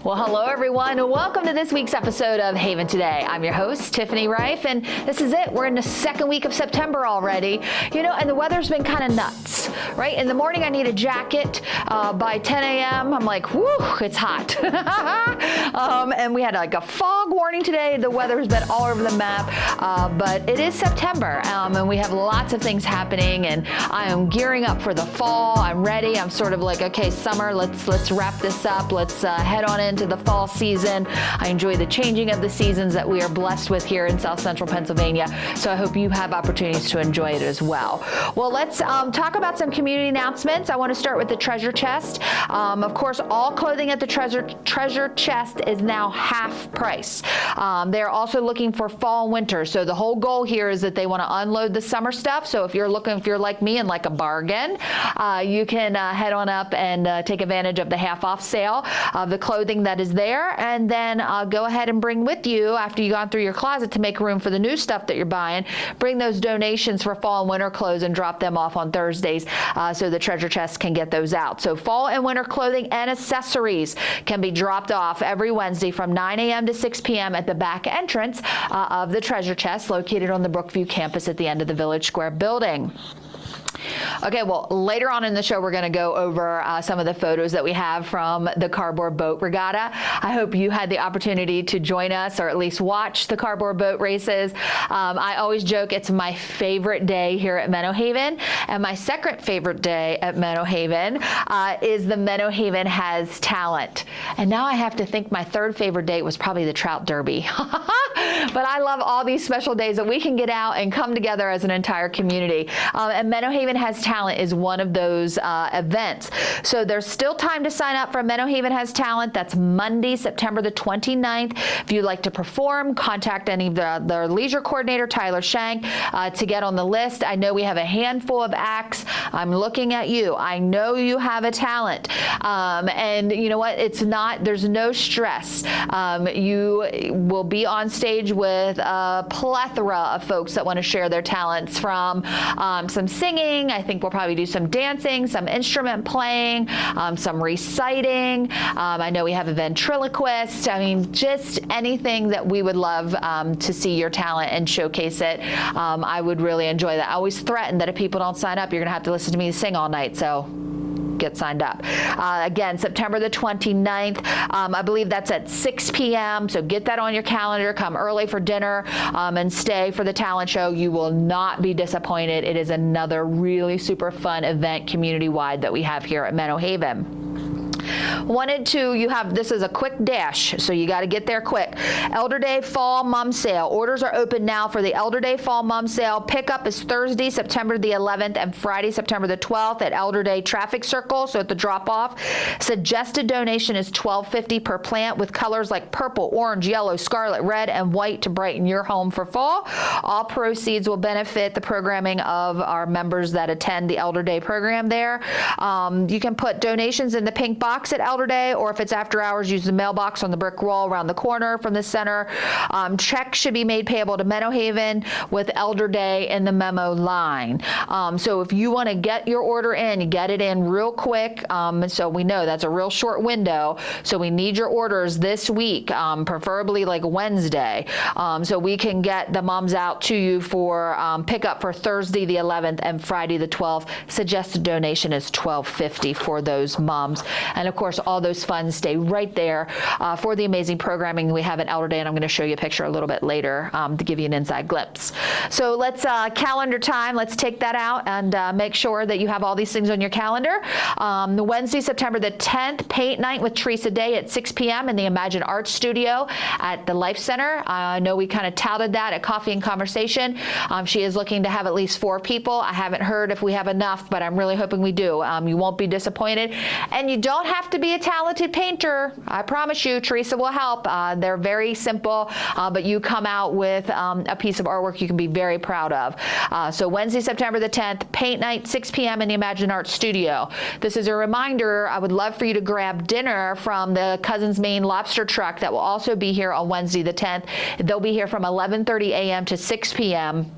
Well, hello everyone, and welcome to this week's episode of Haven Today. I'm your host, Tiffany Reif, and this is it. We're in the second week of September already, and the weather's been kind of nuts, right? In the morning, I need a jacket. By 10 a.m., I'm like, whoo, it's hot. And we had like a fog warning today. The weather's been all over the map, but it is September, and we have lots of things happening, and I am gearing up for the fall. I'm ready. I'm sort of like, okay, summer, let's wrap this up. Let's head on into the fall season. I enjoy the changing of the seasons that we are blessed with here in South Central Pennsylvania, so I hope you have opportunities to enjoy it as well. Well, let's talk about some community announcements. I want to start with the treasure chest. Of course, all clothing at the treasure chest is now half price. They're also looking for fall and winter, so the whole goal here is that they want to unload the summer stuff. So if you're like me and like a bargain, you can head on up and take advantage of the half off sale of the clothing that is there, and then go ahead and bring with you, after you've gone through your closet to make room for the new stuff that you're buying, bring those donations for fall and winter clothes and drop them off on Thursdays so the treasure chest can get those out. So fall and winter clothing and accessories can be dropped off every Wednesday from 9 a.m. to 6 p.m. at the back entrance of the treasure chest located on the Brookview campus at the end of the Village Square building. Okay, well, later on in the show, we're going to go over some of the photos that we have from the Cardboard Boat Regatta. I hope you had the opportunity to join us or at least watch the Cardboard Boat races. I always joke it's my favorite day here at Menno Haven, and my second favorite day at Menno Haven is the Menno Haven Has Talent. And now I have to think my third favorite day was probably the Trout Derby. But I love all these special days that we can get out and come together as an entire community. And Menno Haven Has Talent is one of those events. So there's still time to sign up for Menno Haven Has Talent. That's Monday, September the 29th. If you'd like to perform, contact any of the leisure coordinator, Tyler Shank, to get on the list. I know we have a handful of acts. I'm looking at you. I know you have a talent. And you know what? There's no stress. You will be on stage with a plethora of folks that want to share their talents, from some singing. I think we'll probably do some dancing, some instrument playing, some reciting. I know we have a ventriloquist. I mean, just anything that we would love to see your talent and showcase it. I would really enjoy that. I always threaten that if people don't sign up, you're going to have to listen to me sing all night. So get signed up. Again, September the 29th. I believe that's at 6 p.m. So get that on your calendar. Come early for dinner and stay for the talent show. You will not be disappointed. It is another really super fun event community-wide that we have here at Menno Haven. This is a quick dash, so you got to get there quick. Elder Day Fall Mum Sale. Orders are open now for the Elder Day Fall Mum Sale. Pickup is Thursday, September the 11th and Friday, September the 12th at Elder Day Traffic Circle, so at the drop-off. Suggested donation is $12.50 per plant, with colors like purple, orange, yellow, scarlet, red, and white to brighten your home for fall. All proceeds will benefit the programming of our members that attend the Elder Day program there. You can put donations in the pink box at Elder Day, or if it's after hours, use the mailbox on the brick wall around the corner from the center. Checks should be made payable to Menno Haven with Elder Day in the memo line. So if you want to get your order in, you get it in real quick. So we know that's a real short window. So we need your orders this week, preferably like Wednesday, so we can get the moms out to you for pickup for Thursday the 11th and Friday the 12th. Suggested donation is $12.50 for those moms. And of course, all those funds stay right there for the amazing programming we have at Elder Day, and I'm going to show you a picture a little bit later to give you an inside glimpse. So let's calendar time. Let's take that out and make sure that you have all these things on your calendar. The Wednesday, September the 10th, Paint Night with Teresa Day at 6 p.m. in the Imagine Arts Studio at the Life Center. I know we kind of touted that at Coffee and Conversation. She is looking to have at least 4 people. I haven't heard if we have enough, but I'm really hoping we do. You won't be disappointed. And you don't have to be a talented painter. I promise you, Teresa will help. They're very simple, but you come out with a piece of artwork you can be very proud of. So Wednesday, September the 10th, Paint Night, 6 p.m. in the Imagine Arts Studio. This is a reminder, I would love for you to grab dinner from the Cousins Maine Lobster Truck that will also be here on Wednesday the 10th. They'll be here from 11:30 a.m. to 6 p.m.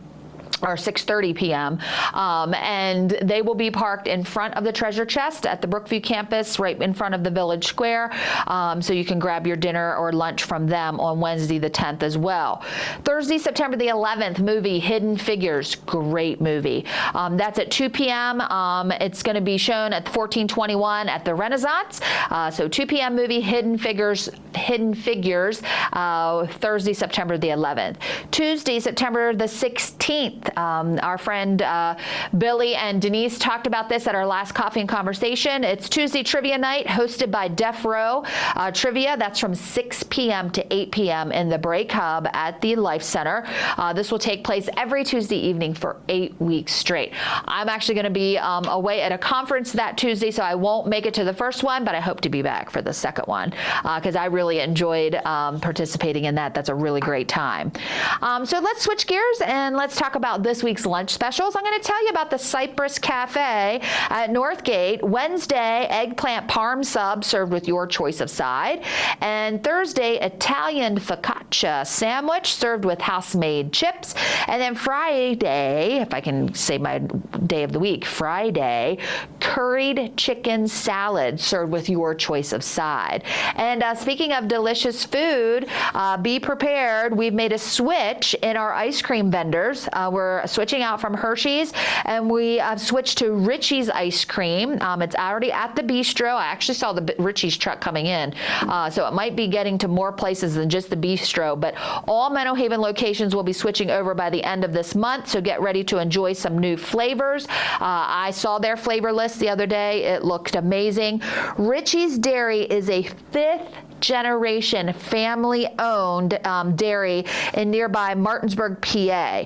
or 6:30 p.m. And they will be parked in front of the Treasure Chest at the Brookview campus, right in front of the Village Square. So you can grab your dinner or lunch from them on Wednesday the 10th as well. Thursday, September the 11th, movie Hidden Figures. Great movie. That's at 2 p.m. It's going to be shown at 1421 at the Renaissance. So 2 p.m. movie Hidden Figures, Thursday, September the 11th. Tuesday, September the 16th. Our friend Billy and Denise talked about this at our last Coffee and Conversation. It's Tuesday Trivia Night hosted by Def Row Trivia. That's from 6 p.m. to 8 p.m. in the Break Hub at the Life Center. This will take place every Tuesday evening for 8 weeks straight. I'm actually going to be away at a conference that Tuesday, so I won't make it to the first one, but I hope to be back for the second one because I really enjoyed participating in that. That's a really great time. So let's switch gears and let's talk about this week's lunch specials. I'm going to tell you about the Cypress Cafe at Northgate. Wednesday, eggplant parm sub served with your choice of side. And Thursday, Italian focaccia sandwich served with house-made chips. And then Friday, if I can say my day of the week, Friday, curried chicken salad served with your choice of side. And speaking of delicious food, be prepared. We've made a switch in our ice cream vendors. We're switching out from Hershey's, and we switched to Richie's ice cream. It's already at the bistro. I actually saw the Richie's truck coming in, so it might be getting to more places than just the bistro, but all Menno Haven locations will be switching over by the end of this month, so get ready to enjoy some new flavors. I saw their flavor list the other day. It looked amazing. Richie's Dairy is a fifth generation family-owned dairy in nearby Martinsburg, PA.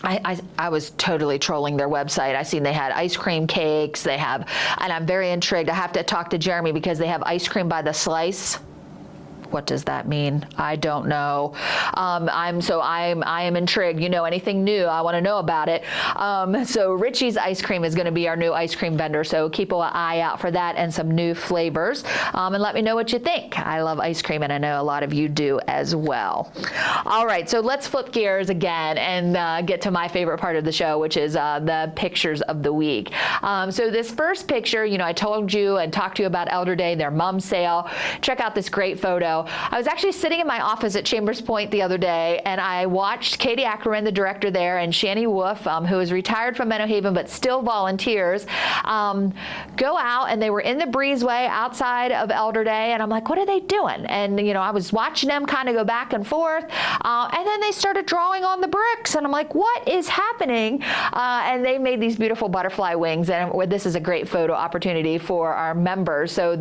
I was totally trolling their website. I seen they had ice cream cakes. They have, and I'm very intrigued. I have to talk to Jeremy because they have ice cream by the slice. What does that mean? I don't know. I am intrigued. You know, anything new, I want to know about it. So Richie's Ice Cream is going to be our new ice cream vendor. So keep an eye out for that and some new flavors. And let me know what you think. I love ice cream, and I know a lot of you do as well. All right, so let's flip gears again and get to my favorite part of the show, which is the pictures of the week. So this first picture, you know, I told you and talked to you about Elder Day, their mum sale. Check out this great photo. I was actually sitting in my office at Chambers Point the other day, and I watched Katie Ackerman, the director there, and Shani Wolf, who is retired from Menno Haven but still volunteers, go out, and they were in the breezeway outside of Elder Day, and I'm like, what are they doing? And, you know, I was watching them kind of go back and forth, and then they started drawing on the bricks, and I'm like, what is happening? And they made these beautiful butterfly wings, and this is a great photo opportunity for our members. So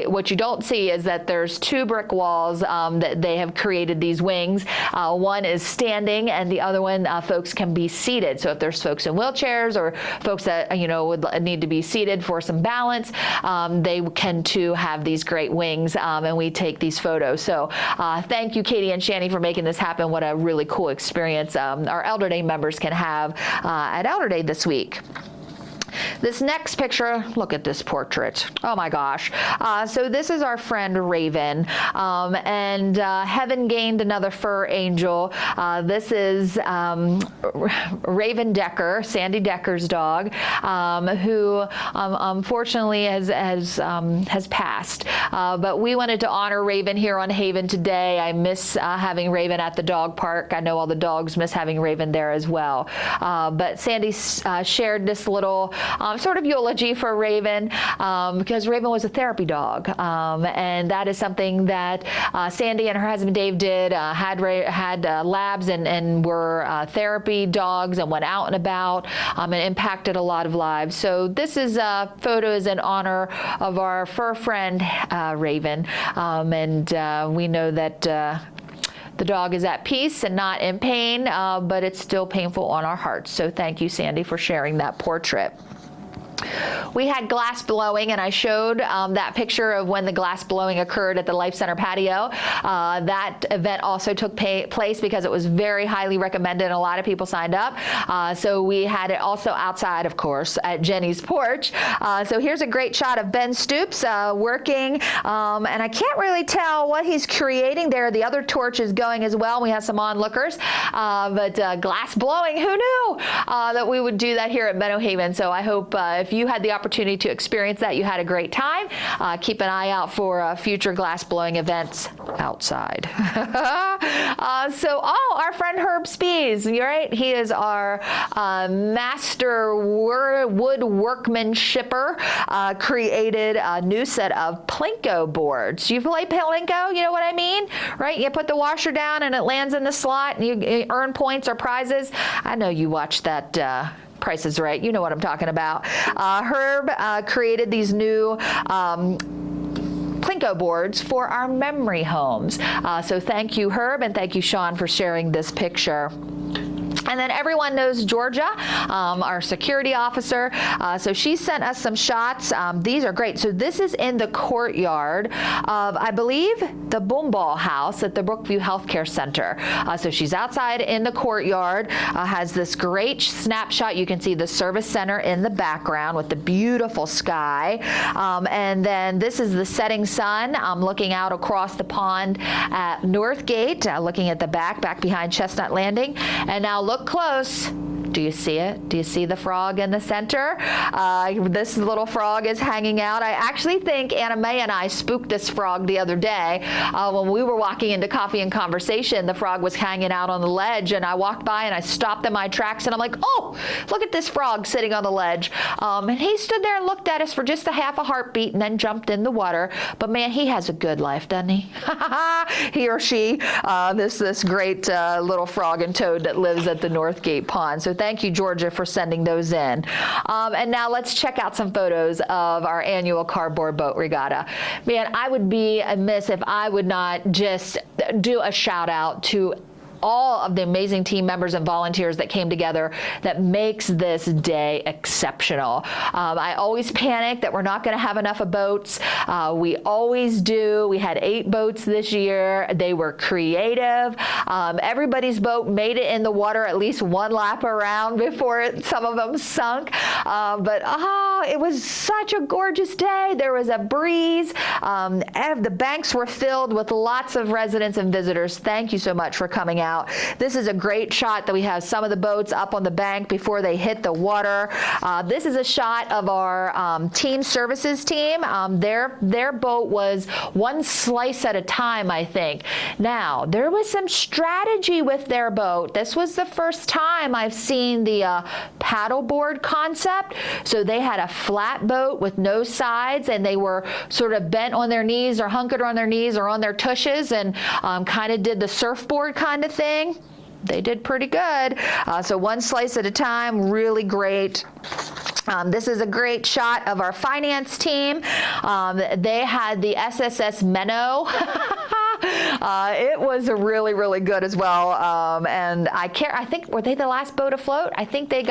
what you don't see is that there's two brick walls that they have created these wings. One is standing, and the other one, folks can be seated. So if there's folks in wheelchairs or folks that, you know, would need to be seated for some balance, they can too have these great wings, and we take these photos. So thank you, Katie and Shani, for making this happen. What a really cool experience our Elder Day members can have at Elder Day this week. This next picture, look at this portrait. Oh my gosh. So this is our friend Raven, and Heaven gained another fur angel. This is Raven Decker, Sandy Decker's dog, who unfortunately has passed. But we wanted to honor Raven here on Haven today. I miss having Raven at the dog park. I know all the dogs miss having Raven there as well. But Sandy shared this little sort of eulogy for Raven, because Raven was a therapy dog, and that is something that Sandy and her husband Dave did, had labs and were therapy dogs and went out and about and impacted a lot of lives. So this is photos in honor of our fur friend Raven, and we know that the dog is at peace and not in pain, but it's still painful on our hearts. So thank you, Sandy, for sharing that portrait. We had glass blowing, and I showed that picture of when the glass blowing occurred at the Life Center patio. That event also took place because it was very highly recommended, and a lot of people signed up. So we had it also outside, of course, at Jenny's porch. So here's a great shot of Ben Stoops working, and I can't really tell what he's creating there. The other torch is going as well. We have some onlookers, but glass blowing, who knew that we would do that here at Meadow Haven? So I hope if you had the opportunity to experience that, you had a great time. Keep an eye out for future glass blowing events outside. Our friend Herb Spees, you're right. He is our master wood workmanshipper. Created a new set of Plinko boards. You play Plinko? You know what I mean, right? You put the washer down and it lands in the slot, and you earn points or prizes. I know you watched that. Price is Right. You know what I'm talking about. Herb created these new Plinko boards for our memory homes. So thank you, Herb, and thank you, Sean, for sharing this picture. And then everyone knows Georgia, our security officer. So she sent us some shots. These are great. So this is in the courtyard of, I believe, the Boomball House at the Brookview Healthcare Center. So she's outside in the courtyard, has this great snapshot. You can see the service center in the background with the beautiful sky. And then this is the setting sun. Looking out across the pond at Northgate, looking at the back behind Chestnut Landing. And now look close. Do you see it? Do you see the frog in the center? This little frog is hanging out. I actually think Anna Mae and I spooked this frog the other day. When we were walking into Coffee and Conversation, the frog was hanging out on the ledge, and I walked by and I stopped in my tracks, and I'm like, oh, look at this frog sitting on the ledge. And he stood there and looked at us for just a half a heartbeat and then jumped in the water. But man, he has a good life, doesn't he? He or she, this great little frog and toad that lives at the Northgate Pond. So thank you, Georgia, for sending those in. And now let's check out some photos of our annual cardboard boat regatta. Man, I would be amiss if I would not just do a shout out to all of the amazing team members and volunteers that came together that makes this day exceptional. I always panic that we're not going to have enough of boats. We always do. We had 8 boats this year. They were creative. Everybody's boat made it in the water at least one lap around before some of them sunk. But it was such a gorgeous day. There was a breeze. The banks were filled with lots of residents and visitors. Thank you so much for coming out. This is a great shot that we have some of the boats up on the bank before they hit the water. This is a shot of our team services team. Their boat was one slice at a time, I think. Now, there was some strategy with their boat. This was the first time I've seen the paddleboard concept. So they had a flat boat with no sides, and they were sort of bent on their knees or hunkered on their knees or on their tushes, and kind of did the surfboard kind of thing. They did pretty good. So one slice at a time, really great. This is a great shot of our finance team. They had the SSS Menno. It was really, really good as well. And I think, were they the last boat afloat? I think they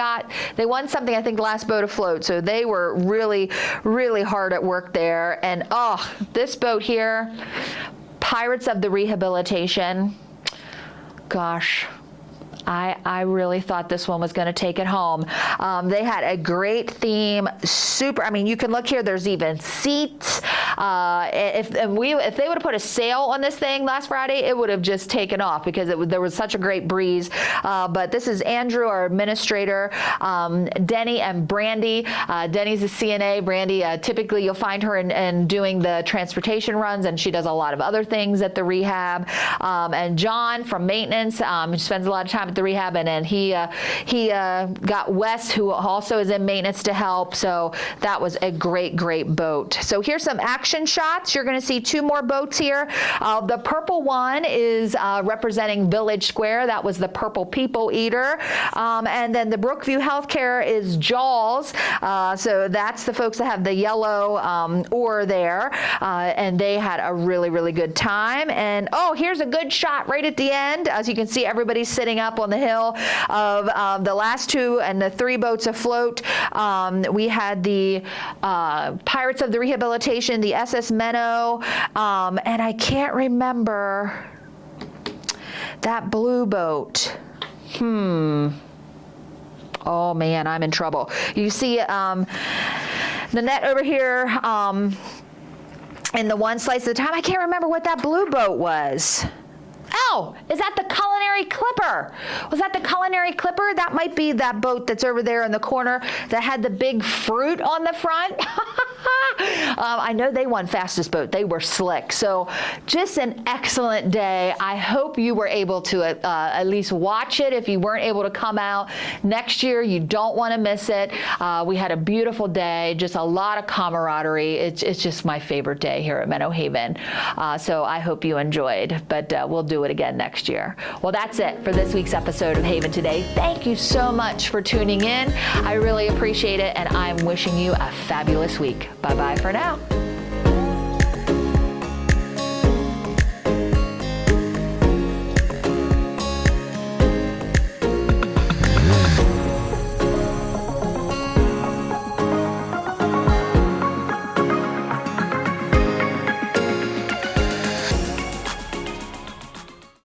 won something, I think, last boat afloat. So they were really, really hard at work there. And this boat here, Pirates of the Rehabilitation. Gosh, I really thought this one was going to take it home. They had a great theme, you can look here, there's even seats. If they would have put a sail on this thing last Friday, it would have just taken off because there was such a great breeze. But this is Andrew, our administrator, Denny and Brandy. Denny's a CNA. Brandy, typically you'll find her in doing the transportation runs, and she does a lot of other things at the rehab. And John from maintenance, spends a lot of time at the rehab, and then he got Wes, who also is in maintenance, to help. So that was a great, great boat. So here's some action shots. You're going to see 2 more boats here. The purple one is representing Village Square. That was the Purple People Eater. And then the Brookview Healthcare is Jaws. So that's the folks that have the yellow oar there. And they had a really, really good time. And here's a good shot right at the end. As you can see, everybody's sitting up on the hill of the last two and the three boats afloat. We had the Pirates of the Rehabilitation, the SS Menno, and I can't remember that blue boat. Oh man, I'm in trouble. You see Nanette over here in the one slice at a time. I can't remember what that blue boat was. Oh, is that the Culinary Clipper? Was that the Culinary Clipper? That might be that boat that's over there in the corner that had the big fruit on the front. I know they won fastest boat. They were slick. So just an excellent day. I hope you were able to at least watch it. If you weren't able to come out next year, you don't want to miss it. We had a beautiful day, just a lot of camaraderie. It's just my favorite day here at Menno Haven. So I hope you enjoyed, but we'll do it again next year. Well, that's it for this week's episode of Haven Today. Thank you so much for tuning in. I really appreciate it, and I'm wishing you a fabulous week. Bye-bye for now.